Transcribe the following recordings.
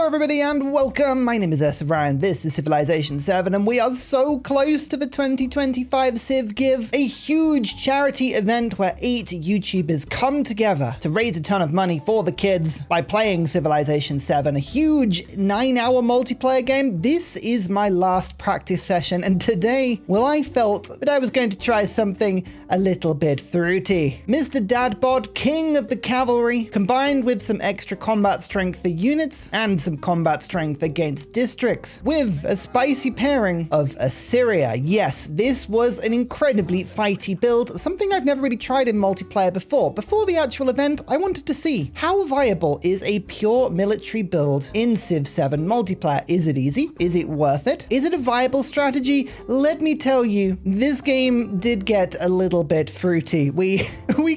Hello everybody and welcome. My name is Ursa and this is Civilization 7 and we are so close to the 2025 Civ Give, a huge charity event where 8 YouTubers come together to raise a ton of money for the kids by playing Civilization 7, a huge 9-hour multiplayer game. This is my last practice session and today, well, I felt that I was going to try something a little bit fruity. Mr. Dadbod, king of the cavalry, combined with some extra combat strength for units and some combat strength against districts, with a spicy pairing of Assyria. Yes, this was an incredibly fighty build, something I've never really tried in multiplayer before. Before the actual event, I wanted to see how viable is a pure military build in Civ 7 multiplayer. Is it easy? Is it worth it? Is it a viable strategy? Let me tell you, this game did get a little bit fruity. We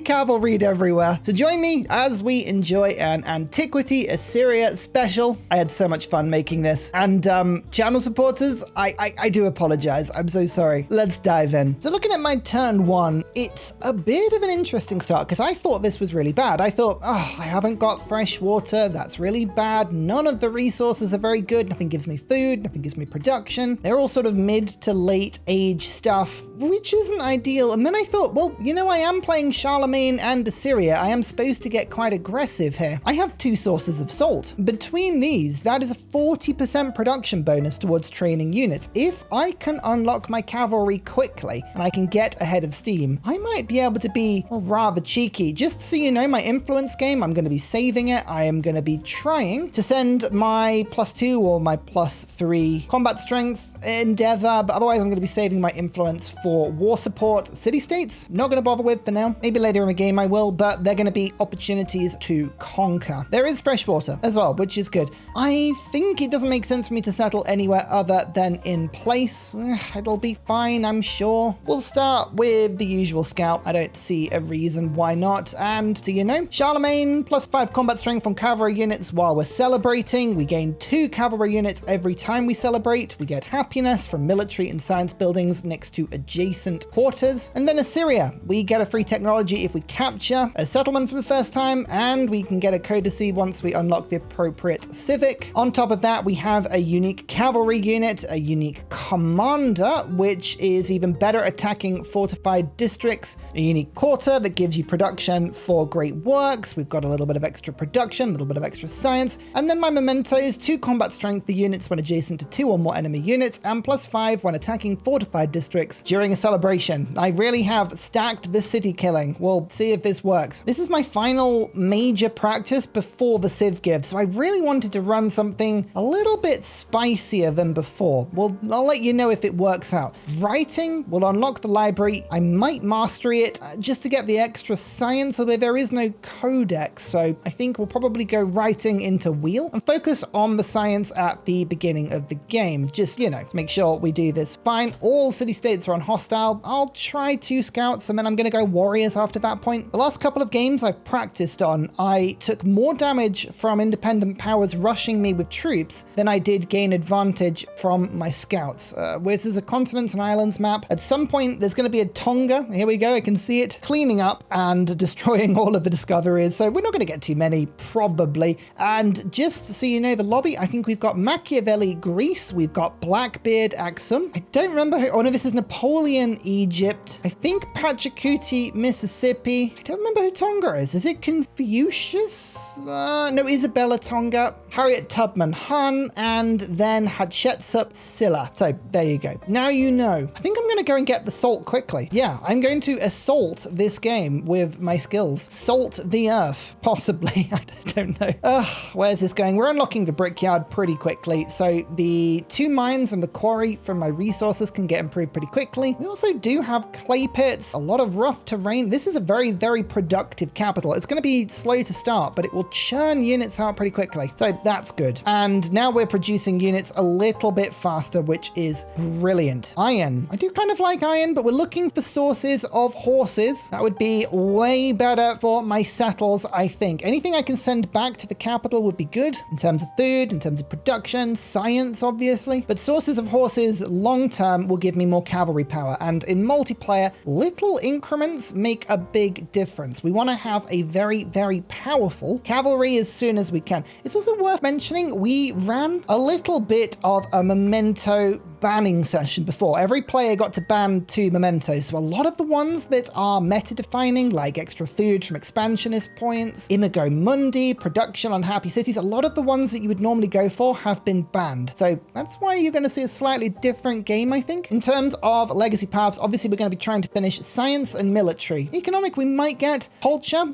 cavalried everywhere. So join me as we enjoy an Antiquity Assyria special. I had so much fun making this. And channel supporters, I do apologize. I'm so sorry. Let's dive in. So looking at my turn 1, it's a bit of an interesting start because I thought this was really bad. I thought, oh, I haven't got fresh water. That's really bad. None of the resources are very good. Nothing gives me food. Nothing gives me production. They're all sort of mid to late age stuff, which isn't ideal. And then I thought, well, you know, I am playing Charlemagne and Assyria. I am supposed to get quite aggressive here. I have 2 sources of salt. Between these, that is a 40% production bonus towards training units. If I can unlock my cavalry quickly and I can get ahead of steam, I might be able to be, well, rather cheeky. Just so you know, my influence game, I'm going to be saving it. I am going to be trying to send my +2 or my +3 combat strength endeavor, but otherwise I'm going to be saving my influence for war support city-states. Not going to bother with for now. Maybe later in the game I will, but they're going to be opportunities to conquer. There is fresh water as well, which is good. I think it doesn't make sense for me to settle anywhere other than in place. It'll be fine, I'm sure. We'll start with the usual scout. I don't see a reason why not. And so you know, Charlemagne +5 combat strength from cavalry units while we're celebrating. We gain 2 cavalry units every time we celebrate. We get happiness from military and science buildings next to adjacent quarters. And then Assyria, we get a free technology if we capture a settlement for the first time, and we can get a codicy once we unlock the appropriate civic. On top of that, we have a unique cavalry unit, a unique commander, which is even better attacking fortified districts, a unique quarter that gives you production for great works. We've got a little bit of extra production, a little bit of extra science, and then my mementos, 2 combat strength for units when adjacent to 2 or more enemy units, and +5 when attacking fortified districts during a celebration. I really have stacked the city killing. We'll see if this works. This is my final major practice before the Civ Give, so I really wanted to run something a little bit spicier than before. Well, I'll let you know if it works out. Writing will unlock the library. I might mastery it just to get the extra science, although there is no codex, so I think we'll probably go writing into wheel and focus on the science at the beginning of the game. Just, you know, make sure we do this fine. All city-states are on hostile. I'll try 2 scouts and then I'm going to go warriors after that point. The last couple of games I've practiced on, I took more damage from independent powers rushing me with troops than I did gain advantage from my scouts. This is a continents and islands map. At some point, there's going to be a Tonga. Here we go. I can see it cleaning up and destroying all of the discoveries. So we're not going to get too many, probably. And just so you know, the lobby, I think we've got Machiavelli, Greece. We've got Blackbeard, Axum. I don't remember who. Oh no, this is Napoleon, Egypt. I think Pachacuti, Mississippi. I don't remember who Tonga is. Is it Confucius? No, Isabella Tonga, Harriet Tubman Hun, and then Hatshepsut Silla. So there you go. Now you know. I think I'm going to go and get the salt quickly. Yeah, I'm going to assault this game with my skills. Salt the earth, possibly. I don't know. Where's this going? We're unlocking the brickyard pretty quickly. So the 2 mines and the quarry from my resources can get improved pretty quickly. We also do have clay pits, a lot of rough terrain. This is a very, very productive capital. It's going to be slow to start, but it will churn units out pretty quickly. So that's good. And now we're producing units a little bit faster, which is brilliant. Iron. I do kind of like iron, but we're looking for sources of horses. That would be way better for my settles, I think. Anything I can send back to the capital would be good in terms of food, in terms of production, science, obviously. But sources sources of horses long term will give me more cavalry power, and in multiplayer, little increments make a big difference. We want to have a very, very powerful cavalry as soon as we can. It's also worth mentioning we ran a little bit of a memento banning session before. Every player got to ban 2 mementos, so a lot of the ones that are meta-defining, like extra food from expansionist points, Imago Mundi, production on happy cities, a lot of the ones that you would normally go for have been banned. So that's why you're going to see a slightly different game, I think. In terms of legacy paths, obviously we're going to be trying to finish science and military. Economic, we might get culture.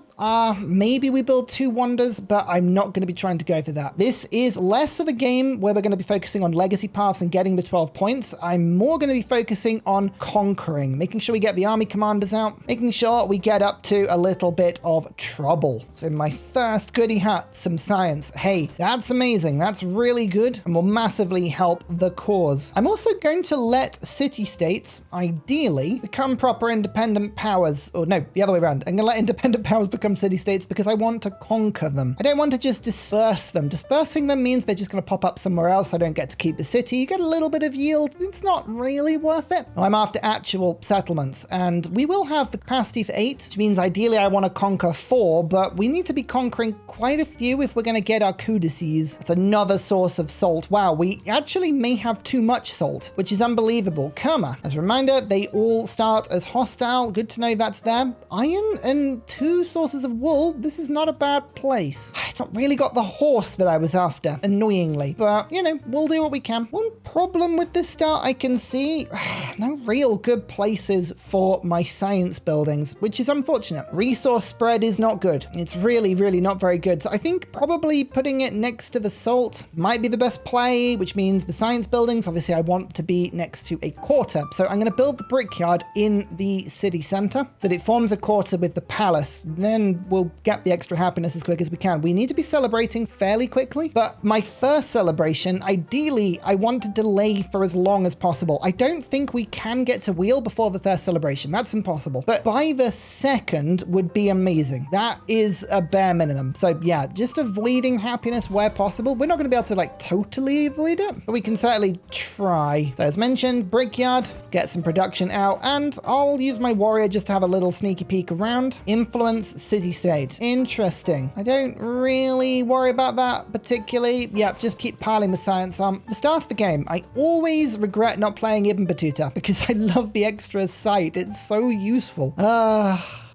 Maybe we build 2 wonders, but I'm not going to be trying to go for that. This is less of a game where we're going to be focusing on legacy paths and getting the 12 points. I'm more going to be focusing on conquering, making sure we get the army commanders out, making sure we get up to a little bit of trouble. So my first goody hut, some science. Hey, that's amazing. That's really good and will massively help the cause. I'm also going to let city-states, ideally, become proper independent powers. Or no, the other way around. I'm going to let independent powers become city-states because I want to conquer them. I don't want to just disperse them. Dispersing them means they're just going to pop up somewhere else. I don't get to keep the city. You get a little bit of yield. It's not really worth it. I'm after actual settlements, and we will have the capacity for 8, which means ideally I want to conquer 4, but we need to be conquering quite a few if we're going to get our codices. It's another source of salt. Wow, we actually may have too much salt, which is unbelievable. Kerma, as a reminder, they all start as hostile. Good to know that's there. Iron and 2 sources of wool. This is not a bad place. It's not really got the horse that I was after, annoyingly, but you know, we'll do what we can. One problem with this start I can see, no real good places for my science buildings, which is unfortunate. Resource spread is not good. It's really, really not very good. So I think probably putting it next to the salt might be the best play, which means the science buildings, obviously I want to be next to a quarter. So I'm going to build the brickyard in the city center so that it forms a quarter with the palace. Then we'll get the extra happiness as quick as we can. We need to be celebrating fairly quickly, but my first celebration, ideally, I want to delay for as long as possible. I don't think we can get to wheel before the first celebration. That's impossible. But by the second would be amazing. That is a bare minimum. So yeah, just avoiding happiness where possible. We're not going to be able to like totally avoid it, but we can certainly try. So as mentioned, brickyard, let's get some production out, and I'll use my warrior just to have a little sneaky peek around. Influence city-state. Interesting. I don't really worry about that particularly. Yeah, just keep piling the science on. The start of the game, I always regret not playing Ibn Battuta because I love the extra sight. It's so useful.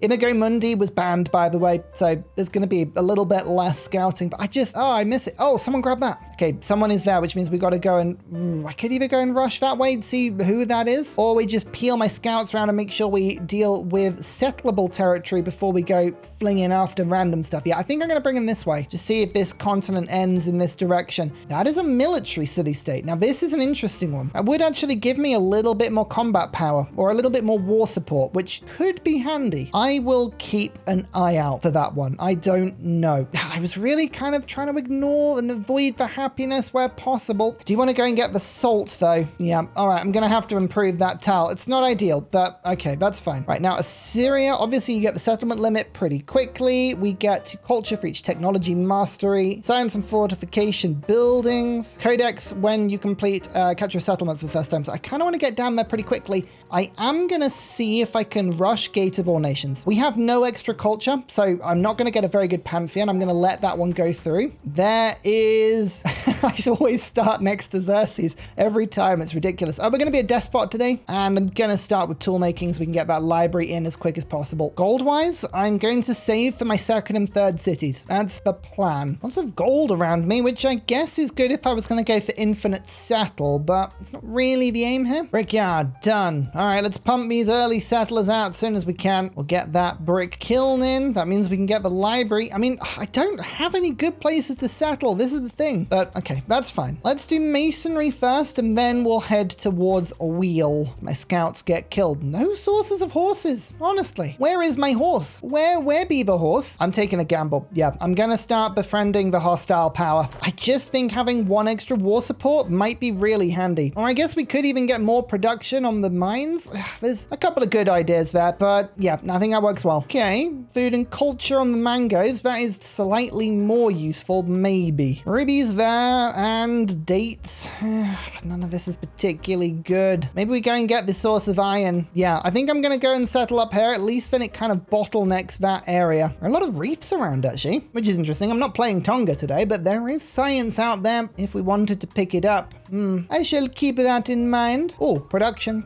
Imago Mundi was banned, by the way, so there's going to be a little bit less scouting, but I miss it. Oh, someone grabbed that. Okay, someone is there, which means we got to go and... I could either go and rush that way to see who that is, or we just peel my scouts around and make sure we deal with settleable territory before we go flinging after random stuff. Yeah, I think I'm going to bring them this way. Just see if this continent ends in this direction. That is a military city-state. Now, this is an interesting one. That would actually give me a little bit more combat power or a little bit more war support, which could be handy. I will keep an eye out for that one. I don't know. I was really kind of trying to ignore and avoid the happiness where possible. Do you want to go and get the salt though? Yeah. All right. I'm going to have to improve that tile. It's not ideal, but okay, that's fine. Right now, Assyria, obviously you get the settlement limit pretty quickly. We get to culture for each technology mastery, science and fortification buildings, codex when you complete capture a settlement for the first time. So I kind of want to get down there pretty quickly. I am going to see if I can rush Gate of All Nations. We have no extra culture, so I'm not going to get a very good pantheon. I'm going to let that one go through. There is... I always start next to Xerxes every time. It's ridiculous. We're going to be a despot today, and I'm going to start with tool making so we can get that library in as quick as possible. Gold-wise, I'm going to save for my second and third cities. That's the plan. Lots of gold around me, which I guess is good if I was going to go for infinite settle, but it's not really the aim here. Brickyard, done. All right, let's pump these early settlers out as soon as we can. We'll get that brick kiln in. That means we can get the library. I mean, I don't have any good places to settle. This is the thing, but okay, that's fine. Let's do masonry first, and then we'll head towards a wheel. My scouts get killed. No sources of horses, honestly. Where is my horse? Where be the horse? I'm taking a gamble. Yeah, I'm gonna start befriending the hostile power. I just think having one extra war support might be really handy. Or I guess we could even get more production on the mines. There's a couple of good ideas there, but yeah, I think that works well. Okay, food and culture on the mangoes. That is slightly more useful, maybe. Ruby's there. and dates. None of this is particularly good. Maybe we go and get the source of iron. Yeah, I think I'm going to go and settle up here. At least then it kind of bottlenecks that area. There are a lot of reefs around, actually, which is interesting. I'm not playing Tonga today, but there is science out there if we wanted to pick it up. I shall keep that in mind. Oh, production.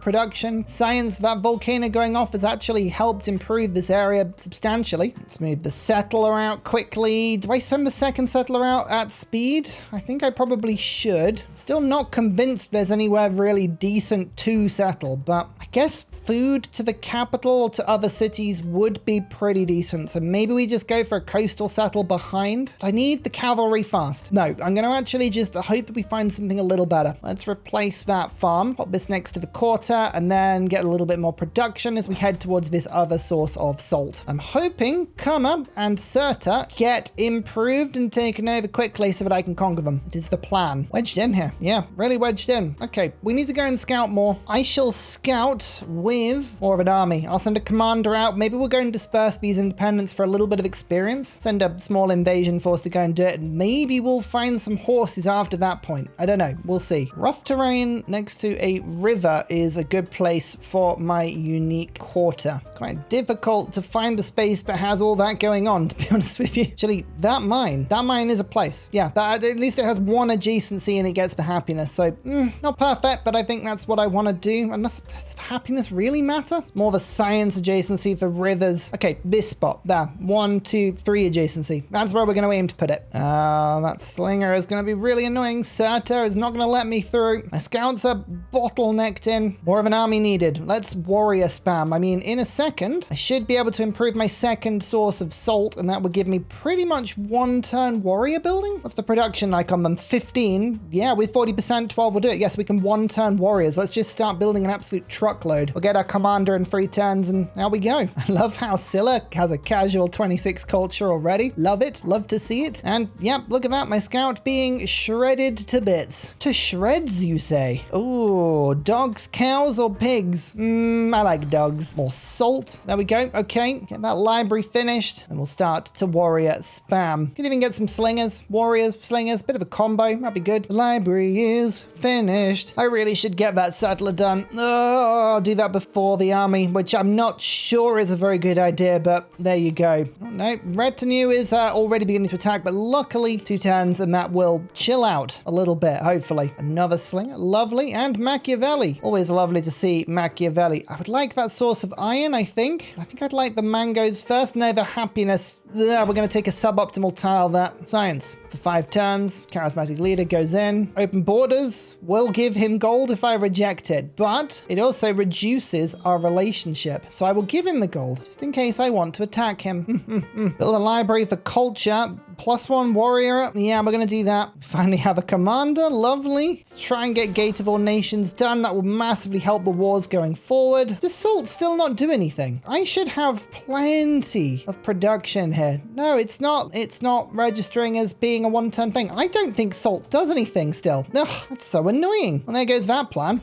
Science, that volcano going off has actually helped improve this area substantially. Let's move the settler out quickly. Do I send the second settler out at speed? I think I probably should. Still not convinced there's anywhere really decent to settle, but I guess food to the capital or to other cities would be pretty decent. So maybe we just go for a coastal settle behind. I need the cavalry fast. No, I'm going to actually just hope that we find something a little better. Let's replace that farm, pop this next to the quarter, and then get a little bit more production as we head towards this other source of salt. I'm hoping Kerma and Serta get improved and taken over quickly so that I can conquer them. It is the plan. Wedged in here. Yeah, really wedged in. Okay, we need to go and scout more. I shall scout with more of an army. I'll send a commander out. Maybe we'll go and disperse these independents for a little bit of experience. Send a small invasion force to go and do it. And maybe we'll find some horses after that point. I don't know. We'll see. Rough terrain next to a river is a good place for my unique quarter. It's quite difficult to find a space that has all that going on, to be honest with you. Actually, that mine is a place. Yeah, at least it has one adjacency and it gets the happiness. So, not perfect, but I think that's what I want to do. Unless happiness really matter? More of a science adjacency for rivers. Okay, this spot there. 1, 2, 3 adjacency. That's where we're going to aim to put it. That slinger is going to be really annoying. Serta is not going to let me through. My scouts are bottlenecked in. More of an army needed. Let's warrior spam. I mean, in a second, I should be able to improve my second source of salt, and that would give me pretty much 1 turn warrior building. What's the production like on them? 15. Yeah, with 40%, 12 will do it. Yes, we can 1 turn warriors. Let's just start building an absolute truckload. We'll get our commander in 3 turns, and out we go. I love how Scylla has a casual 26 culture already. Love it. Love to see it. And yep, look at that. My scout being shredded to bits. To shreds, you say? Oh, dogs, cows, or pigs? I like dogs. More salt. There we go. Okay, get that library finished, and we'll start to warrior spam. Can even get some slingers, warriors, slingers. Bit of a combo. That'd be good. The library is finished. I really should get that settler done. Oh, I'll do that before the army, which I'm not sure is a very good idea, but there you go. Oh, no, retinue is already beginning to attack, but luckily 2 turns, and that will chill out a little bit, hopefully. Another slinger, lovely, and Machiavelli. Always lovely to see Machiavelli. I would like that source of iron, I think. I think I'd like the mangoes first. No, the happiness. We're going to take a suboptimal tile there. Science. For 5 turns, charismatic leader goes in. Open borders will give him gold if I reject it, but it also reduces our relationship. So I will give him the gold, just in case I want to attack him. Build a library for culture. +1 warrior. Yeah, we're going to do that. Finally have a commander. Lovely. Let's try and get Gate of All Nations done. That will massively help the wars going forward. Does salt still not do anything? I should have plenty of production here. No, it's not. It's not registering as being a 1-turn thing. I don't think salt does anything still. Ugh, that's so annoying. Well, there goes that plan.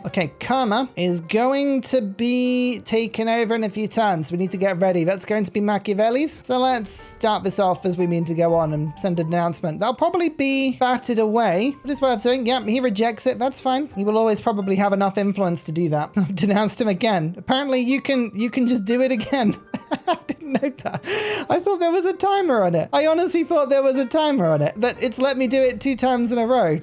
Okay, Kerma is going to be taken over in a few turns. We need to get ready. That's going to be Machiavelli's. So let's start this off as we mean to go on and send an announcement. That'll probably be batted away. What is worth doing? Yeah, he rejects it. That's fine. He will always probably have enough influence to do that. I've denounced him again. Apparently you can just do it again. I didn't know that. I thought there was a timer on it. I honestly thought there was a timer on it, but it's let me do it 2 times in a row.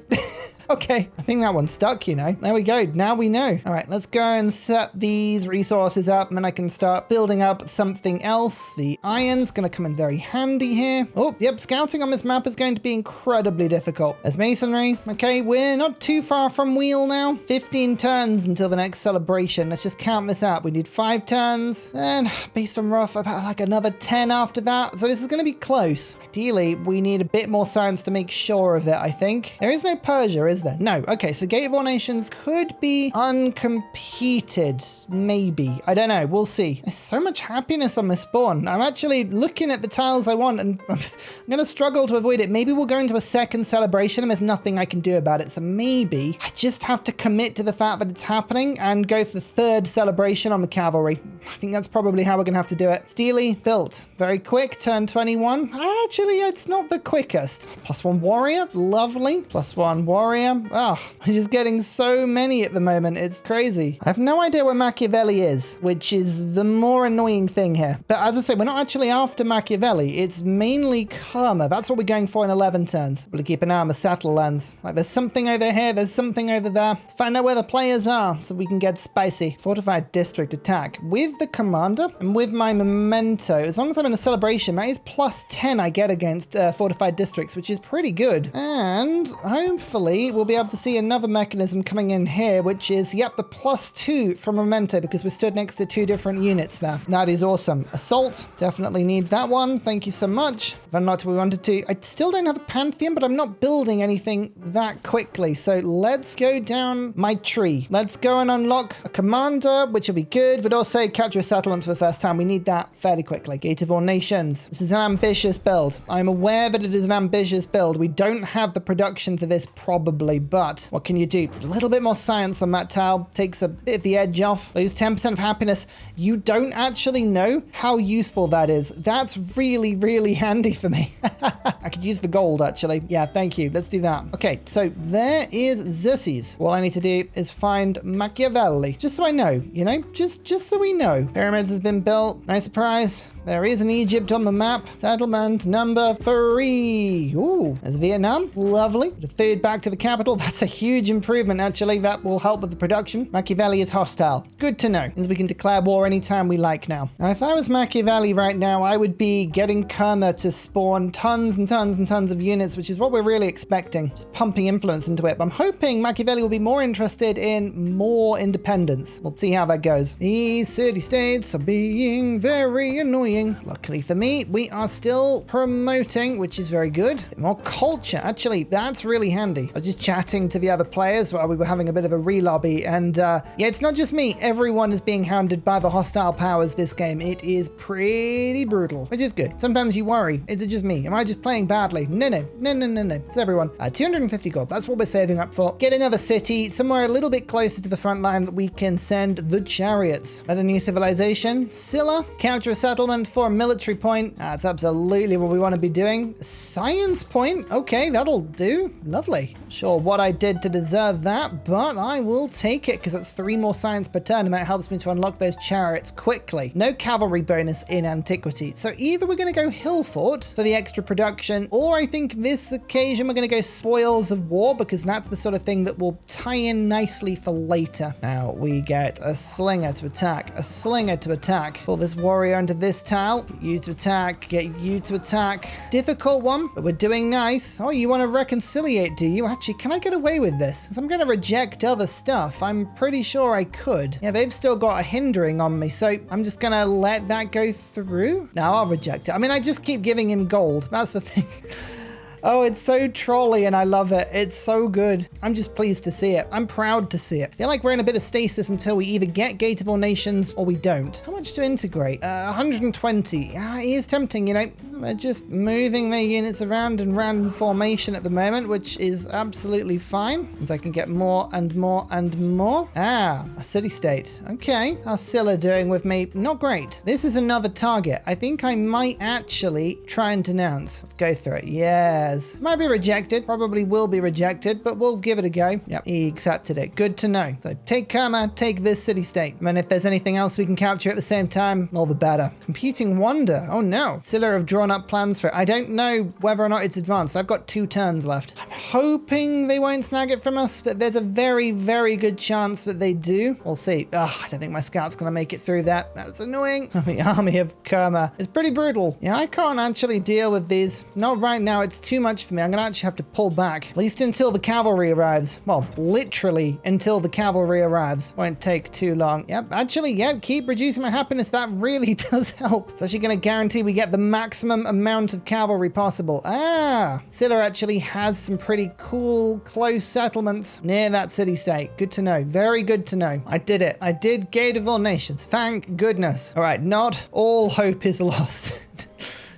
Okay, I think that one's stuck, you know. There we go. Now we know. All right, let's go and set these resources up, and then I can start building up something else. The iron's going to come in very handy here. Oh, yep, scouting on this map is going to be incredibly difficult. There's masonry. Okay, we're not too far from wheel now. 15 turns until the next celebration. Let's just count this out. We need 5 turns, and based on rough, about like another 10 after that. So this is going to be close. Ideally, we need a bit more science to make sure of it, I think. There is no Persia, is there? No. Okay, so Gate of All Nations could be uncompeted. Maybe. I don't know. We'll see. There's so much happiness on my spawn. I'm actually looking at the tiles I want, and I'm going to struggle to avoid it. Maybe we'll go into a second celebration, and there's nothing I can do about it. So maybe I just have to commit to the fact that it's happening and go for the 3rd celebration on the cavalry. I think that's probably how we're going to have to do it. Steely built. Very quick. Turn 21. Actually, actually, it's not the quickest. +1 warrior, lovely. +1 warrior. Oh, I'm just getting so many at the moment. It's crazy. I have no idea where Machiavelli is, which is the more annoying thing here. But as I say, we're not actually after Machiavelli. It's mainly karma. That's what we're going for in 11 turns. We'll keep an eye on the settle lands. Like, there's something over here. There's something over there. Find out where the players are so we can get spicy. Fortified district attack with the commander and with my memento. As long as I'm in a celebration, that is +10 I get against fortified districts, which is pretty good. And hopefully we'll be able to see another mechanism coming in here, which is, yep, the +2 from memento, because we're stood next to 2 different units there. That is awesome. Assault, definitely need that one. Thank you so much. If not, we wanted to. I still don't have a pantheon, but I'm not building anything that quickly. So let's go down my tree. Let's go and unlock a commander, which will be good, but also capture a settlement for the first time. We need that fairly quickly. Gate of all nations. This is an ambitious build. I'm aware that it is an ambitious build. We don't have the production for this probably, but what can you do? A little bit more science on that tile takes a bit of the edge off. Lose 10% of happiness. You don't actually know how useful that is. That's really, really handy for me. I could use the gold actually. Yeah, thank you. Let's do that. Okay, so there is Xerxes. All I need to do is find Machiavelli. Just so I know, you know, just so we know. Pyramids has been built. No surprise. There is an Egypt on the map. Settlement number 3. Ooh, there's Vietnam. Lovely. The 3rd back to the capital. That's a huge improvement, actually. That will help with the production. Machiavelli is hostile. Good to know. Means we can declare war anytime we like now. Now, if I was Machiavelli right now, I would be getting Kerma to spawn tons and tons and tons of units, which is what we're really expecting. Just pumping influence into it. But I'm hoping Machiavelli will be more interested in more independence. We'll see how that goes. These city-states are being very annoying. Luckily for me, we are still promoting, which is very good. More culture. Actually, that's really handy. I was just chatting to the other players while we were having a bit of a re-lobby. And yeah, it's not just me. Everyone is being hounded by the hostile powers this game. It is pretty brutal, which is good. Sometimes you worry. Is it just me? Am I just playing badly? No. It's everyone. 250 gold. That's what we're saving up for. Get another city somewhere a little bit closer to the front line that we can send the chariots. And a new civilization. Scylla. Counter a settlement for a military point. That's absolutely what we want to be doing. Science point. Okay, that'll do. Lovely. Not sure what I did to deserve that, but I will take it because that's 3 more science per turn and that helps me to unlock those chariots quickly. No cavalry bonus in Antiquity. So either we're going to go hill fort for the extra production, or I think this occasion we're going to go spoils of war because that's the sort of thing that will tie in nicely for later. Now we get a slinger to attack, a slinger to attack. Pull this warrior into this tile. Get you to attack, get you to attack. Difficult one, but we're doing nice. Oh, you want to reconciliate, do you? Actually, can I get away with this? Because I'm going to reject other stuff. I'm pretty sure I could. Yeah, they've still got a hindering on me, so I'm just going to let that go through. No, I'll reject it. I mean, I just keep giving him gold. That's the thing. Oh, it's so trolly and I love it. It's so good. I'm just pleased to see it. I'm proud to see it. I feel like we're in a bit of stasis until we either get Gate of All Nations or we don't. How much to integrate? 120. Yeah, it is tempting, you know. We're just moving their units around in random formation at the moment, which is absolutely fine. Means I can get more and more and more. Ah, a city-state. Okay. How's Scylla doing with me? Not great. This is another target. I think I might actually try and denounce. Let's go through it. Yes. Might be rejected. Probably will be rejected, but we'll give it a go. Yep, he accepted it. Good to know. So take Kerma, take this city-state. And then if there's anything else we can capture at the same time, all the better. Competing wonder. Oh no. Scylla have drawn up plans for it. I don't know whether or not it's advanced. I've got 2 turns left. I'm hoping they won't snag it from us, but there's a very, very good chance that they do. We'll see. Ugh, I don't think my scout's going to make it through that. That's annoying. The army of Kerma is pretty brutal. Yeah, I can't actually deal with these. Not right now. It's too much for me. I'm going to actually have to pull back, at least until the cavalry arrives. Well, literally until the cavalry arrives. Won't take too long. Yep, actually, yeah, keep reducing my happiness. That really does help. It's actually going to guarantee we get the maximum amount of cavalry possible. Ah, Scylla actually has some pretty cool close settlements near that city-state. Good to know. Very good to know. I did it. I did Gate of All Nations. Thank goodness. All right, not all hope is lost.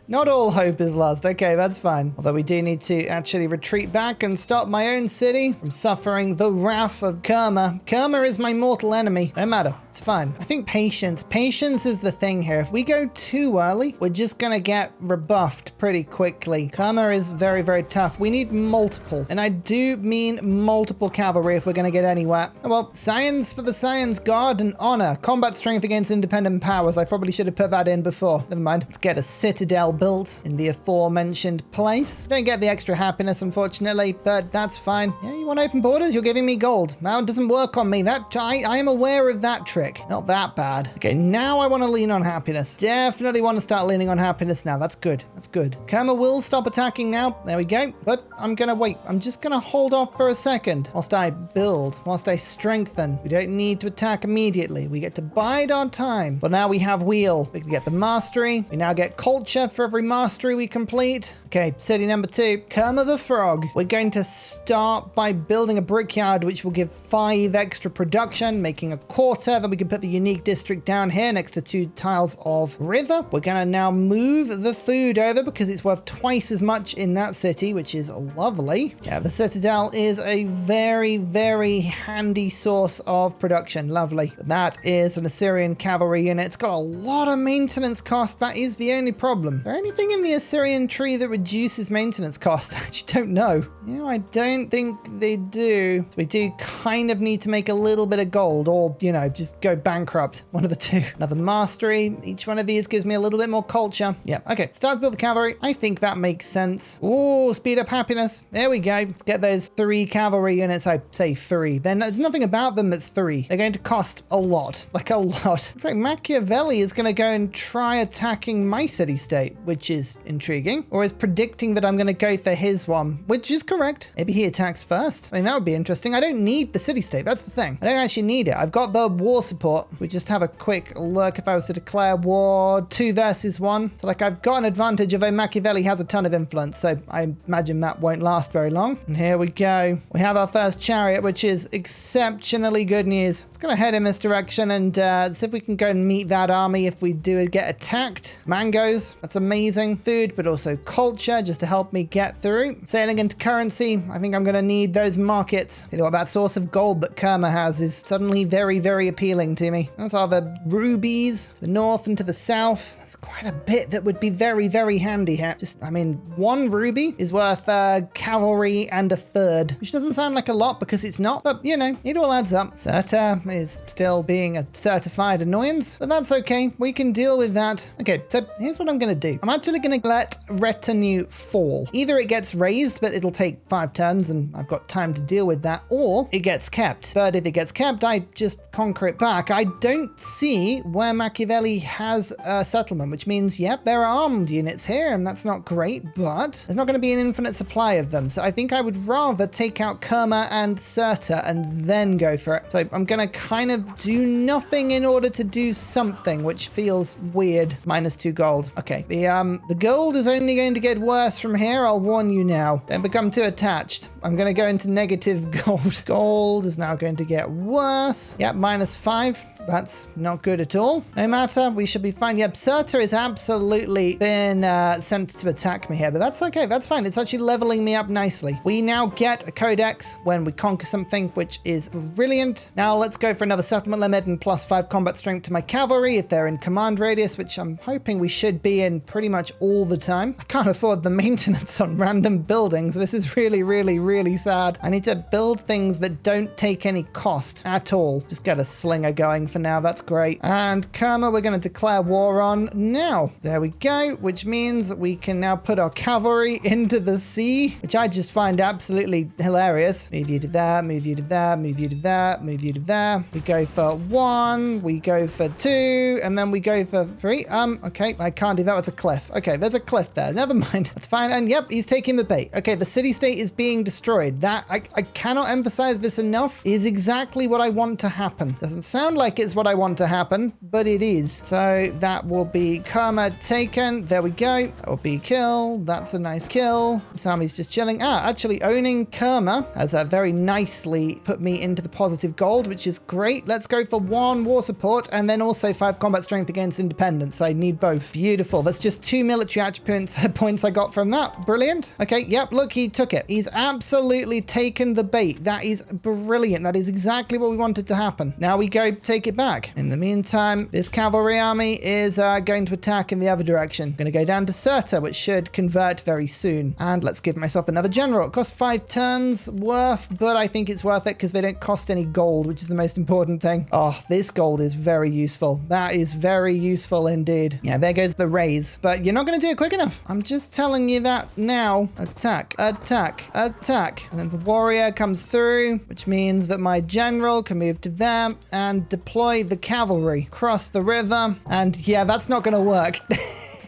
Not all hope is lost. Okay, that's fine. Although we do need to actually retreat back and stop my own city from suffering the wrath of Kerma. Kerma is my mortal enemy. No matter. It's fine. I think patience. Patience is the thing here. If we go too early, we're just going to get rebuffed pretty quickly. Kerma is very, very tough. We need multiple. And I do mean multiple cavalry if we're going to get anywhere. Well, science for the science, guard, and honor. Combat strength against independent powers. I probably should have put that in before. Never mind. Let's get a citadel built in the aforementioned place. Don't get the extra happiness, unfortunately, but that's fine. Yeah, you want open borders? You're giving me gold. Now it doesn't work on me. I am aware of that trick. Not that bad. Okay, now I want to lean on happiness. Definitely want to start leaning on happiness now. That's good. That's good. Kerma will stop attacking now. There we go. But I'm going to wait. I'm just going to hold off for a second whilst I build, whilst I strengthen. We don't need to attack immediately. We get to bide our time. But now we have wheel. We can get the mastery. We now get culture for every mastery we complete. Okay, city number 2, Kerma the Frog. We're going to start by building a brickyard, which will give 5 extra production, making a quarter. Then we can put the unique district down here next to 2 tiles of river. We're going to now move the food over because it's worth twice as much in that city, which is lovely. Yeah, the citadel is a very, very handy source of production. Lovely. That is an Assyrian cavalry unit. It's got a lot of maintenance cost. That is the only problem. Is there anything in the Assyrian tree that reduces maintenance cost? I actually don't know. You know, I don't think they do. So we do kind of need to make a little bit of gold or, you know, just go bankrupt. One of the two. Another mastery. Each one of these gives me a little bit more culture. Yeah, okay. Start to build the cavalry. I think that makes sense. Oh, speed up happiness. There we go. Let's get those 3 cavalry units. I say 3. Then there's nothing about them that's 3. They're going to cost a lot. Like a lot. Looks like Machiavelli is going to go and try attacking my city-state, which is intriguing. Or is predicting that I'm going to go for his one, which is correct. Maybe he attacks first. I mean, that would be interesting. I don't need the city-state. That's the thing. I don't actually need it. I've got the war support. We just have a quick look. If I was to declare war 2 versus 1. So like I've got an advantage of Machiavelli has a ton of influence. So I imagine that won't last very long. And here we go. We have our first chariot, which is exceptionally good news. It's going to head in this direction and see if we can go and meet that army if we do get attacked. Mangoes. That's amazing. Food, but also culture just to help me get through. Sailing into currency. I think I'm going to need those markets. You know what, that source of gold that Kerma has is suddenly very, very appealing to me. Those are the rubies to the north and to the south. There's quite a bit that would be very, very handy here. Just, I mean, 1 ruby is worth cavalry and a third, which doesn't sound like a lot because it's not, but you know, it all adds up. Certa is still being a certified annoyance, but that's okay. We can deal with that. Okay, so here's what I'm going to do. I'm actually going to let retinue fall. Either it gets raised, but it'll take 5 turns and I've got time to deal with that, or it gets kept. But if it gets kept, I just conquer it back. I don't see where Machiavelli has a settlement, which means, yep, there are armed units here, and that's not great, but there's not going to be an infinite supply of them. So I think I would rather take out Kerma and Certa and then go for it. So I'm going to kind of do nothing in order to do something, which feels weird. -2 gold. Okay, the gold is only going to get worse from here. I'll warn you now. Don't become too attached. I'm going to go into negative gold. Gold is now going to get worse. Yep, -5. That's not good at all. No matter, we should be fine. Yep, Certa has absolutely been sent to attack me here, but that's okay. That's fine. It's actually leveling me up nicely. We now get a codex when we conquer something, which is brilliant. Now let's go for another settlement limit and +5 combat strength to my cavalry if they're in command radius, which I'm hoping we should be in pretty much all the time. I can't afford the maintenance on random buildings. This is really, really, really sad. I need to build things that don't take any cost at all. Just get a slinger going for now. That's great. And Kerma, we're going to declare war on now. There we go, which means that we can now put our cavalry into the sea, which I just find absolutely hilarious. Move you to there, move you to there, move you to there, move you to there. We go for 1, we go for 2, and then we go for 3. Okay, I can't do that. It's a cliff. Okay, there's a cliff there. Never mind. That's fine. And yep, he's taking the bait. Okay, the city-state is being destroyed. That, I cannot emphasize this enough, is exactly what I want to happen. Doesn't sound like it's what I want to happen, but it is. So that will be Kerma taken. There we go. That will be kill. That's a nice kill. This army's just chilling. Actually owning Kerma has very nicely put me into the positive gold, which is great. Let's go for 1 war support and then also 5 combat strength against independence. I need both. Beautiful. That's just 2 military attributes points I got from that. Brilliant. Okay, yep, look, he took it. He's absolutely taken the bait. That is brilliant. That is exactly what we wanted to happen. Now we go take it back. In the meantime, this cavalry army is going to attack in the other direction. I'm going to go down to Cirta, which should convert very soon. And let's give myself another general. It costs 5 turns worth, but I think it's worth it because they don't cost any gold, which is the most important thing. Oh, this gold is very useful. That is very useful indeed. Yeah, there goes the raise. But you're not going to do it quick enough. I'm just telling you that now. Attack, attack, attack. And then the warrior comes through, which means that my general can move to there and deploy the cavalry across the river. And yeah, that's not going to work.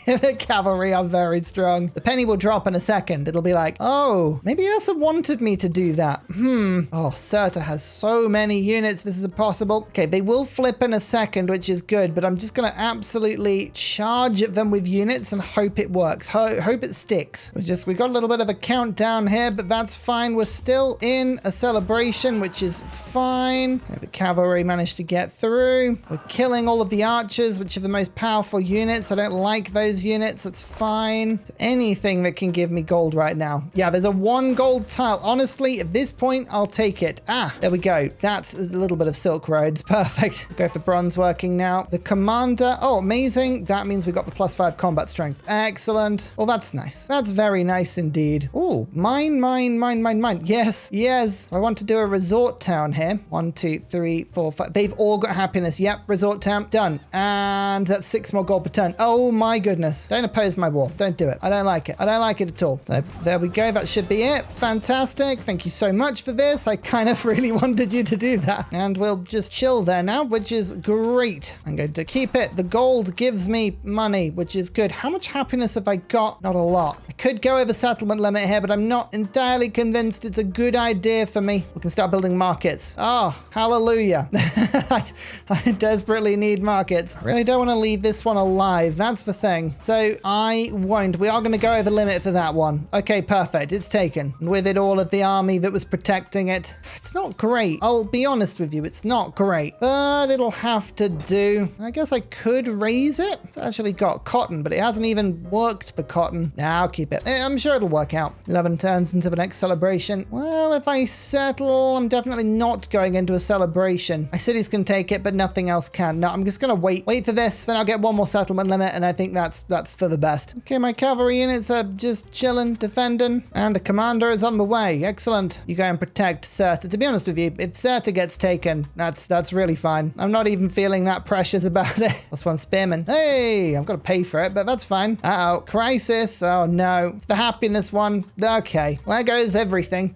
The cavalry are very strong. The penny will drop in a second. It'll be like, oh, maybe Ursa wanted me to do that. Oh, Cirta has so many units. This is impossible. Okay, they will flip in a second, which is good, but I'm just going to absolutely charge at them with units and hope it works. Hope it sticks. We got a little bit of a countdown here, but that's fine. We're still in a celebration, which is fine. The cavalry managed to get through. We're killing all of the archers, which are the most powerful units. I don't like those units. That's fine. Anything that can give me gold right now. Yeah, there's a 1 gold tile. Honestly, at this point, I'll take it. Ah, there we go. That's a little bit of Silk Roads. Perfect. Go for bronze working now. The commander. Oh, amazing. That means we got the +5 combat strength. Excellent. Well, that's nice. That's very nice indeed. Oh, mine. Yes, yes. I want to do a resort town here. 1, 2, 3, 4, 5. They've all got happiness. Yep, resort town. Done. And that's 6 more gold per turn. Oh my goodness. Don't oppose my war. Don't do it. I don't like it. I don't like it at all. So there we go. That should be it. Fantastic. Thank you so much for this. I kind of really wanted you to do that. And we'll just chill there now, which is great. I'm going to keep it. The gold gives me money, which is good. How much happiness have I got? Not a lot. I could go over settlement limit here, but I'm not entirely convinced it's a good idea for me. We can start building markets. Oh, hallelujah. I desperately need markets. I really don't want to leave this one alive. That's the thing. So I won't. We are going to go over limit for that one. Okay, perfect. It's taken. And with it, all of the army that was protecting it. It's not great. I'll be honest with you. It's not great. But it'll have to do. I guess I could raise it. It's actually got cotton, but it hasn't even worked for cotton. Nah, I'll keep it. I'm sure it'll work out. 11 turns into the next celebration. Well, if I settle, I'm definitely not going into a celebration. My cities can take it, but nothing else can. No, I'm just going to wait. Wait for this. Then I'll get 1 more settlement limit, and I think that's for the best. Okay, my cavalry units are just chilling, defending, and a commander is on the way. Excellent. You go and protect Cirta. To be honest with you, if Cirta gets taken, that's really fine. I'm not even feeling that precious about it. +1 spearman. Hey, I've got to pay for it, but that's fine. Uh-oh, crisis. Oh no, it's the happiness one. Okay, there goes everything.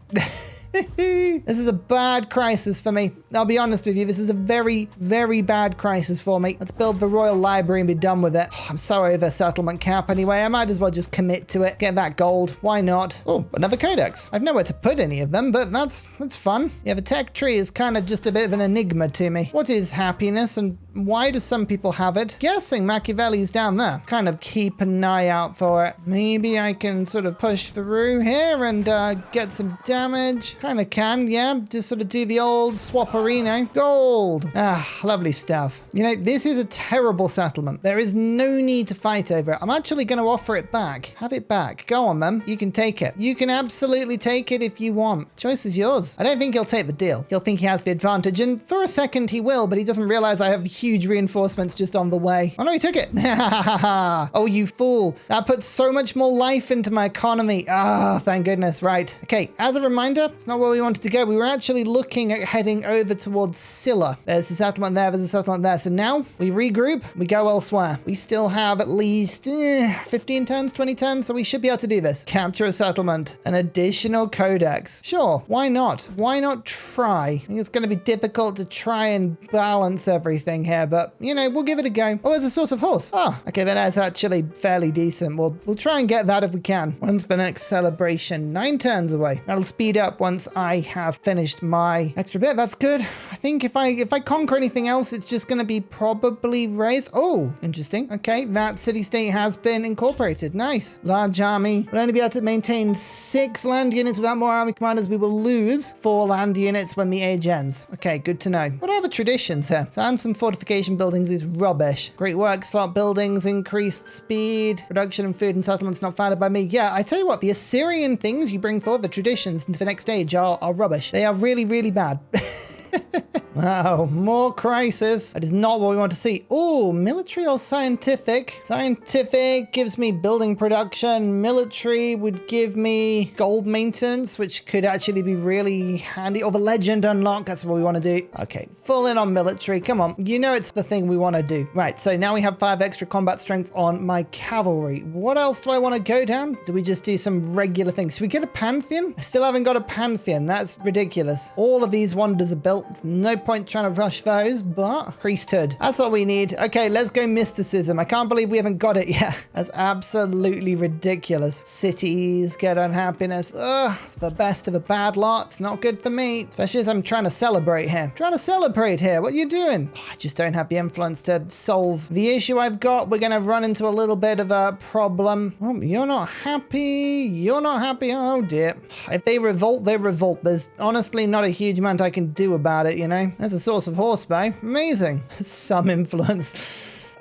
This is a bad crisis for me. I'll be honest with you. This is a very, very bad crisis for me. Let's build the Royal Library and be done with it. Oh, I'm so over settlement cap anyway. I might as well just commit to it. Get that gold. Why not? Oh, another codex. I've nowhere to put any of them, but that's fun. Yeah, the tech tree is kind of just a bit of an enigma to me. What is happiness and why do some people have it? Guessing Machiavelli's down there. Kind of keep an eye out for it. Maybe I can sort of push through here and get some damage. Kind of can, yeah. Just sort of do the old swapperino. Gold. Ah, lovely stuff. You know, this is a terrible settlement. There is no need to fight over it. I'm actually going to offer it back. Have it back. Go on, man. You can take it. You can absolutely take it if you want. Choice is yours. I don't think he'll take the deal. He'll think he has the advantage, and for a second he will, but he doesn't realize I have huge reinforcements just on the way. Oh no, he took it. Oh, you fool. That puts so much more life into my economy. Ah, thank goodness. Right. Okay, as a reminder, it's not where we wanted to go. We were actually looking at heading over towards Scylla. There's a settlement there, there's a settlement there. So now we regroup, we go elsewhere. We still have at least 15 turns, 20 turns, so we should be able to do this. Capture a settlement, an additional codex. Sure, why not? Why not try? I think it's going to be difficult to try and balance everything here, but you know, we'll give it a go. Oh, there's a source of horse. Oh, okay, that is actually fairly decent. We'll try and get that if we can. When's the next celebration? 9 turns away. That'll speed up once I have finished my extra bit. That's good. I think if I conquer anything else, it's just going to be probably raised. Oh, interesting. Okay, that city-state has been incorporated. Nice. Large army. We'll only be able to maintain 6 land units without more army commanders. We will lose 4 land units when the age ends. Okay, good to know. What are the traditions here? So, and some fortification buildings is rubbish. Great work, slot buildings, increased speed, production and food and settlements not founded by me. Yeah, I tell you what, the Assyrian things you bring forward, the traditions into the next stage are rubbish. They are really, really bad. Wow, more crisis. That is not what we want to see. Oh, military or scientific? Scientific gives me building production. Military would give me gold maintenance, which could actually be really handy. Or the legend unlock, that's what we want to do. Okay, full in on military. Come on, you know it's the thing we want to do. Right, so now we have 5 extra combat strength on my cavalry. What else do I want to go down? Do we just do some regular things? Should we get a pantheon? I still haven't got a pantheon. That's ridiculous. All of these wonders are built. There's no point trying to rush those, but priesthood. That's what we need. Okay, let's go mysticism. I can't believe we haven't got it yet. That's absolutely ridiculous. Cities get unhappiness. Ugh, it's the best of a bad lot. It's not good for me, especially as I'm trying to celebrate here. What are you doing? Oh, I just don't have the influence to solve the issue I've got. We're going to run into a little bit of a problem. Oh, you're not happy. You're not happy. Oh, dear. If they revolt, they revolt. There's honestly not a huge amount I can do about it, you know? That's a source of horseback. Amazing. Some influence.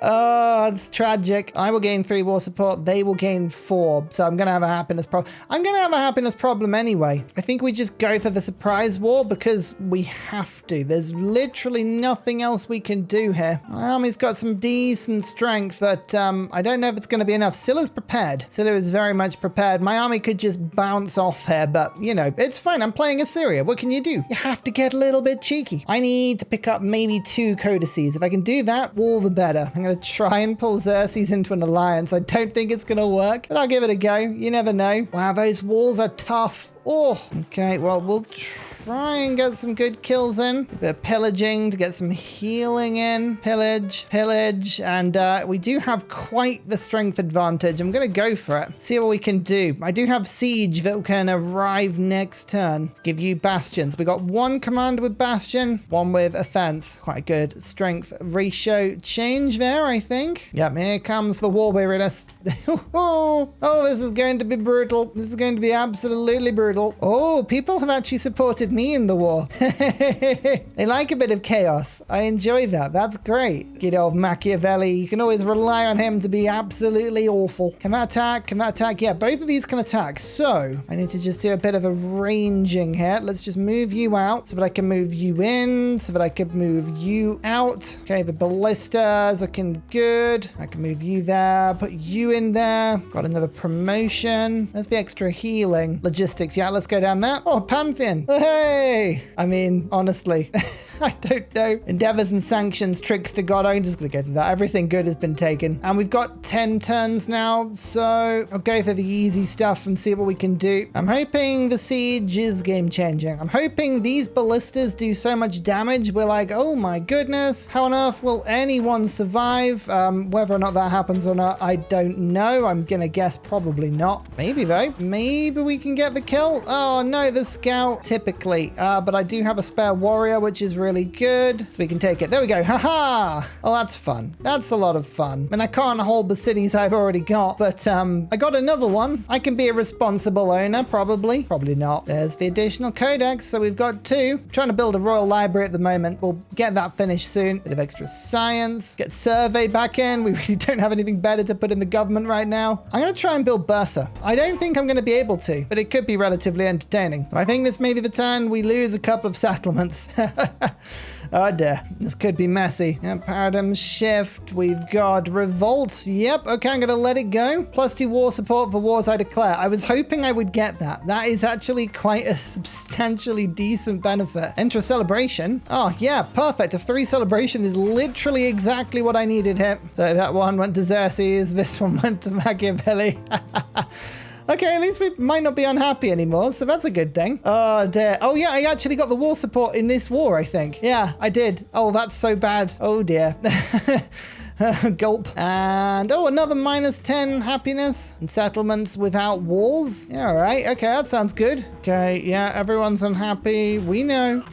Oh, it's tragic. I will gain 3 war support. They will gain 4. So I'm going to have a happiness problem. I'm going to have a happiness problem anyway. I think we just go for the surprise war because we have to. There's literally nothing else we can do here. My army's got some decent strength, but I don't know if it's going to be enough. Scylla's prepared. Scylla is very much prepared. My army could just bounce off here, but you know, it's fine. I'm playing Assyria. What can you do? You have to get a little bit cheeky. I need to pick up maybe 2 codices. If I can do that, all the better. I'm going to try and pull Xerxes into an alliance. I don't think it's going to work, but I'll give it a go. You never know. Wow, those walls are tough. Oh, okay. Well, we'll try and get some good kills in. A bit of pillaging to get some healing in. Pillage, and we do have quite the strength advantage. I'm going to go for it. See what we can do. I do have siege that can arrive next turn. Let's give you bastions. We got 1 commander with bastion, 1 with offense. Quite a good strength ratio change there, I think. Yep, here comes the war weariness. Oh, this is going to be brutal. This is going to be absolutely brutal. Oh, people have actually supported me in the war. They like a bit of chaos. I enjoy that. That's great. Good old Machiavelli. You can always rely on him to be absolutely awful. Can that attack? Can that attack? Yeah, both of these can attack. So I need to just do a bit of a ranging here. Let's just move you out so that I can move you in, so that I can move you out. Okay, the ballistas looking good. I can move you there, put you in there. Got another promotion. There's the extra healing. Logistics. Yeah, let's go down there. Oh, Pantheon. Hey! I mean, honestly, I don't know. Endeavors and sanctions, tricks to God. I'm just going to go through that. Everything good has been taken. And we've got 10 turns now. So I'll go for the easy stuff and see what we can do. I'm hoping the siege is game changing. I'm hoping these ballistas do so much damage. We're like, oh my goodness. How on earth will anyone survive? Whether or not that happens or not, I don't know. I'm going to guess probably not. Maybe though. Maybe we can get the kill. Oh no, the scout typically. But I do have a spare warrior, which is really good. So we can take it. There we go. Haha. Oh, that's fun. That's a lot of fun. And I can't hold the cities I've already got, but I got another one. I can be a responsible owner, probably. Probably not. There's the additional codex. So we've got 2. I'm trying to build a royal library at the moment. We'll get that finished soon. Bit of extra science. Get survey back in. We really don't have anything better to put in the government right now. I'm going to try and build Ursa. I don't think I'm going to be able to, but it could be relatively entertaining. So I think this may be the turn we lose a couple of settlements. Oh dear, this could be messy. Yeah, paradigm shift. We've got revolt. Yep, okay, I'm gonna let it go. +2 war support for wars I declare. I was hoping I would get that. That is actually quite a substantially decent benefit. Enter a celebration. Oh yeah, perfect. A 3 celebration is literally exactly what I needed here. So that one went to Xerxes. This one went to Machiavelli. Okay, at least we might not be unhappy anymore, so that's a good thing. Oh, dear. Oh, yeah, I actually got the war support in this war, I think. Yeah, I did. Oh, that's so bad. Oh, dear. Gulp. And, oh, another -10 happiness and settlements without walls. Yeah, all right. Okay, that sounds good. Okay, yeah, everyone's unhappy. We know.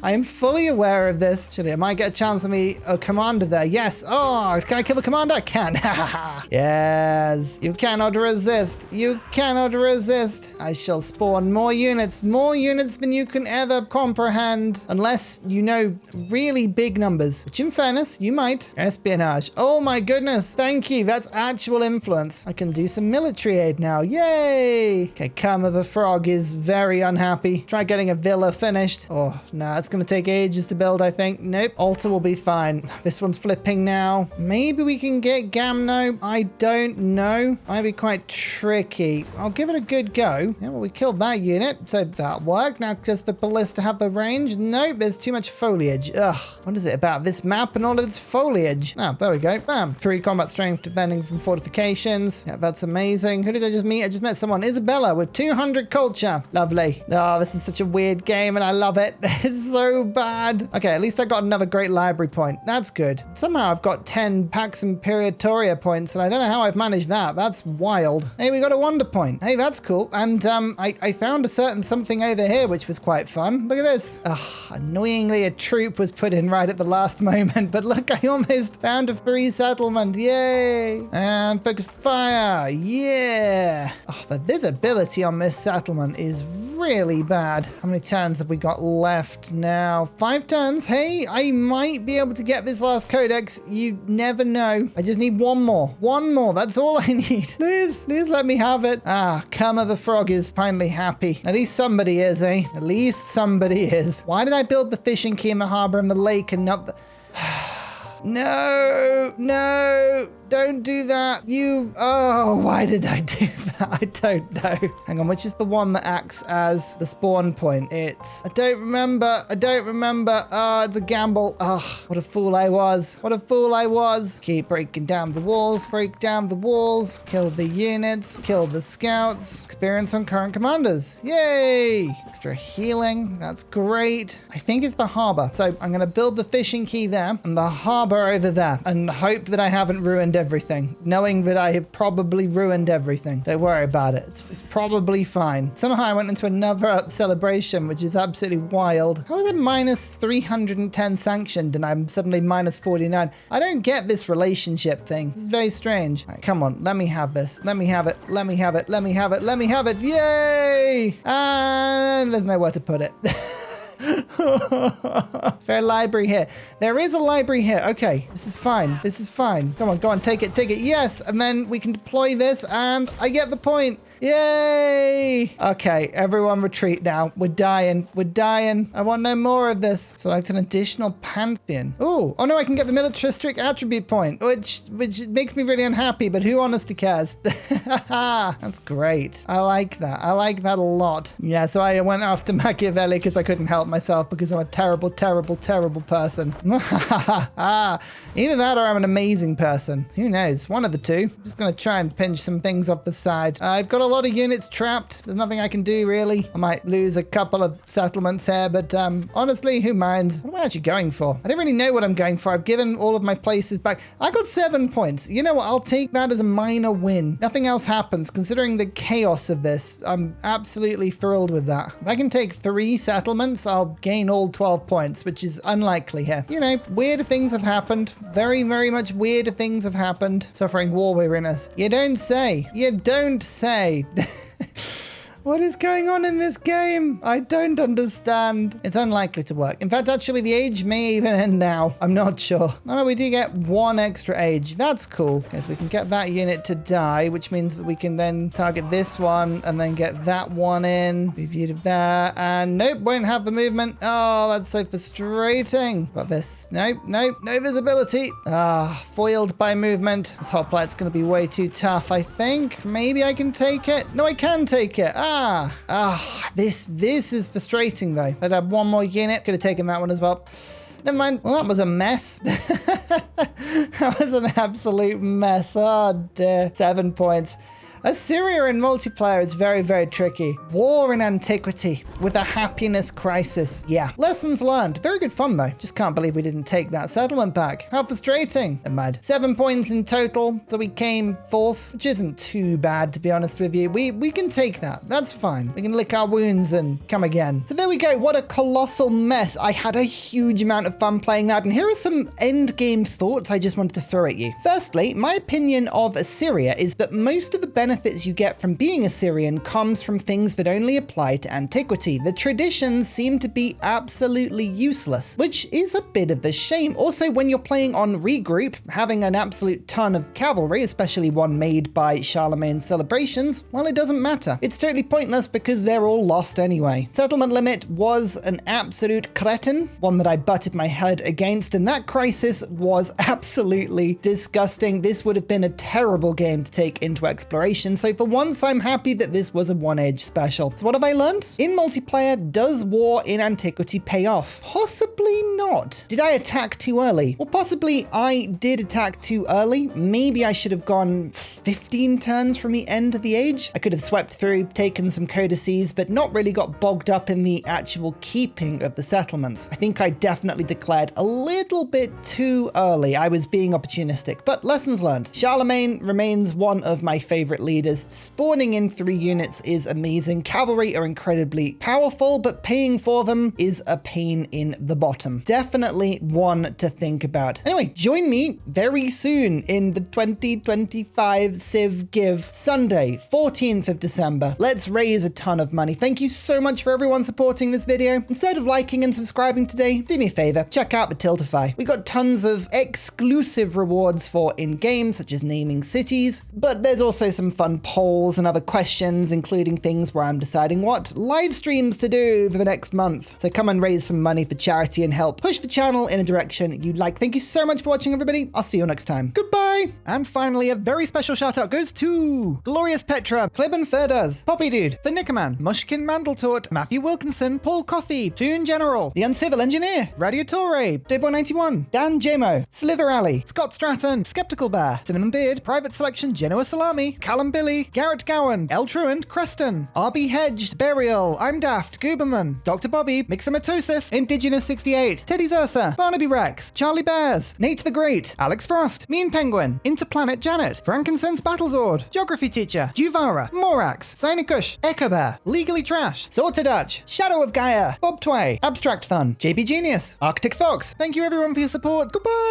I'm fully aware of this. Actually, I might get a chance to meet a commander there. Yes. Oh, can I kill the commander? I can. Yes. You cannot resist. You cannot resist. I shall spawn more units than you can ever comprehend. Unless you know really big numbers, which in fairness, you might. Espionage. Oh my goodness. Thank you. That's actual influence. I can do some military aid now. Yay. Okay, Come of a Frog is very unhappy. Try getting a villa finished. Oh, no, it's going to take ages to build, I think. Nope. Altar will be fine. This one's flipping now. Maybe we can get Gamno. I don't know. Might be quite tricky. I'll give it a good go. Yeah, well, we killed that unit, so that worked. Now, does the ballista have the range? Nope, there's too much foliage. Ugh, what is it about this map and all of its foliage? Oh, there we go. Bam. 3 combat strength defending from fortifications. Yeah, that's amazing. Who did I just meet? I just met someone. Isabella with 200 culture. Lovely. Oh, this is such a weird game and I love it. It's so bad. Okay, at least I got another great library point. That's good. Somehow I've got 10 Pax Imperatoria points and I don't know how I've managed that. That's wild. Hey, we got a wonder point. Hey, that's cool. And I found a certain something over here, which was quite fun. Look at this. Annoyingly, a troop was put in right at the last moment, but look, I almost found a free settlement. Yay. And focused fire. Yeah. Oh, the visibility on this settlement is really bad. How many turns have we got left now? 5 turns. Hey, I might be able to get this last codex. You never know. I just need one more. One more. That's all I need. Please let me have it. Come of a Frog is finally happy. At least somebody is, eh? At least somebody is. Why did I build the fishing quay in the harbor and the lake and not the... No, don't do that. Why did I do that? I don't know. Hang on, which is the one that acts as the spawn point? I don't remember. It's a gamble. What a fool I was. Keep breaking down the walls, kill the units, kill the scouts. Experience on current commanders. Yay. Extra healing. That's great. I think it's the harbor. So I'm going to build the fishing quay there and the harbor over there and hope that I haven't ruined everything, knowing that I have probably ruined everything. Don't worry about it. It's probably fine. Somehow I went into another celebration, which is absolutely wild. How is it minus 310 sanctioned and I'm suddenly minus 49? I don't get this relationship thing. It's very strange. All right, come on. Let me have this. Let me have it. Yay! And there's nowhere to put it. Fair library here. There is a library here. Okay, this is fine. Come on, take it. Yes, and then we can deploy this and I get the point. Yay! Okay, everyone retreat now. We're dying. I want no more of this. Select an additional pantheon. Oh no, I can get the militaristic attribute point, which makes me really unhappy, but who honestly cares? That's great. I like that a lot. Yeah, so I went after Machiavelli because I couldn't help myself because I'm a terrible person. Either that or I'm an amazing person. Who knows? One of the two. I'm just gonna try and pinch some things off the side. I've got a lot of units trapped. There's nothing I can do really. I might lose a couple of settlements here, but honestly, who minds? What am I actually going for? I don't really know what I'm going for. I've given all of my places back. I got 7 points. You know what? I'll take that as a minor win. Nothing else happens. Considering the chaos of this, I'm absolutely thrilled with that. If I can take 3 settlements, I'll gain all 12 points, which is unlikely here. You know, weird things have happened. Very, very much weird things have happened. Suffering war weariness. You don't say. What is going on in this game? I don't understand. It's unlikely to work. In fact, actually, the age may even end now. I'm not sure. Oh, no, we do get 1 extra age. That's cool. Okay, so we can get that unit to die, which means that we can then target this one and then get that one in. Reviewed of that. And nope, won't have the movement. Oh, that's so frustrating. Got this. Nope, no visibility. Foiled by movement. This hotplite's going to be way too tough, I think. Maybe I can take it. No, I can take it. This is frustrating though. I'd have 1 more unit. Could have taken that one as well. Never mind. Well, that was a mess. That was an absolute mess. Oh dear. 7 points. Assyria in multiplayer is very, very tricky. War in Antiquity with a happiness crisis. Yeah. Lessons learned. Very good fun though. Just can't believe we didn't take that settlement back. How frustrating. I'm mad. 7 points in total. So we came fourth, which isn't too bad to be honest with you. We can take that. That's fine. We can lick our wounds and come again. So there we go. What a colossal mess. I had a huge amount of fun playing that. And here are some end game thoughts I just wanted to throw at you. Firstly, my opinion of Assyria is that most of the benefits you get from being Assyrian comes from things that only apply to Antiquity. The traditions seem to be absolutely useless, which is a bit of a shame. Also, when you're playing on Regroup, having an absolute ton of cavalry, especially one made by Charlemagne's celebrations, well, it doesn't matter. It's totally pointless because they're all lost anyway. Settlement limit was an absolute cretin, one that I butted my head against, and that crisis was absolutely disgusting. This would have been a terrible game to take into exploration, so for once I'm happy that this was a one-age special. So what have I learned? In multiplayer, does war in Antiquity pay off? Possibly not. Did I attack too early? Well, possibly I did attack too early. Maybe I should have gone 15 turns from the end of the age. I could have swept through, taken some codices, but not really got bogged up in the actual keeping of the settlements. I think I definitely declared a little bit too early. I was being opportunistic, but lessons learned. Charlemagne remains one of my favorite leaders. Spawning in 3 units is amazing. Cavalry are incredibly powerful, but paying for them is a pain in the bottom. Definitely one to think about. Anyway, join me very soon in the 2025 Civ Give Sunday, 14th of December. Let's raise a ton of money. Thank you so much for everyone supporting this video. Instead of liking and subscribing today, do me a favor, check out the Tiltify. We got tons of exclusive rewards for in-game, such as naming cities, but there's also some fun polls and other questions, including things where I'm deciding what live streams to do for the next month. So come and raise some money for charity and help push the channel in a direction you'd like. Thank you so much for watching, everybody. I'll see you next time. Goodbye. And finally, a very special shout out goes to Glorious Petra, Clibben Ferdas, Poppy Dude, The Nickerman, Mushkin Mandeltort, Matthew Wilkinson, Paul Coffey, Toon General, The Uncivil Engineer, Radiatore, Debo91, Dan Jamo, Slither Alley, Scott Stratton, Skeptical Bear, Cinnamon Beard, Private Selection, Genoa Salami, Callum Billy, Garrett Gowan, El Truant, Creston, RB Hedged, Burial, I'm Daft, Gooberman, Dr. Bobby, Mixomatosis, Indigenous 68, Teddy's Ursa, Barnaby Rex, Charlie Bears, Nate the Great, Alex Frost, Mean Penguin, Interplanet Janet, Frankincense Battlezord, Geography Teacher, Juvara, Morax, Sinikush, Echo Bear, Legally Trash, Sorted Dutch, Shadow of Gaia, Bob Tway, Abstract Fun, JP Genius, Arctic Fox. Thank you everyone for your support. Goodbye.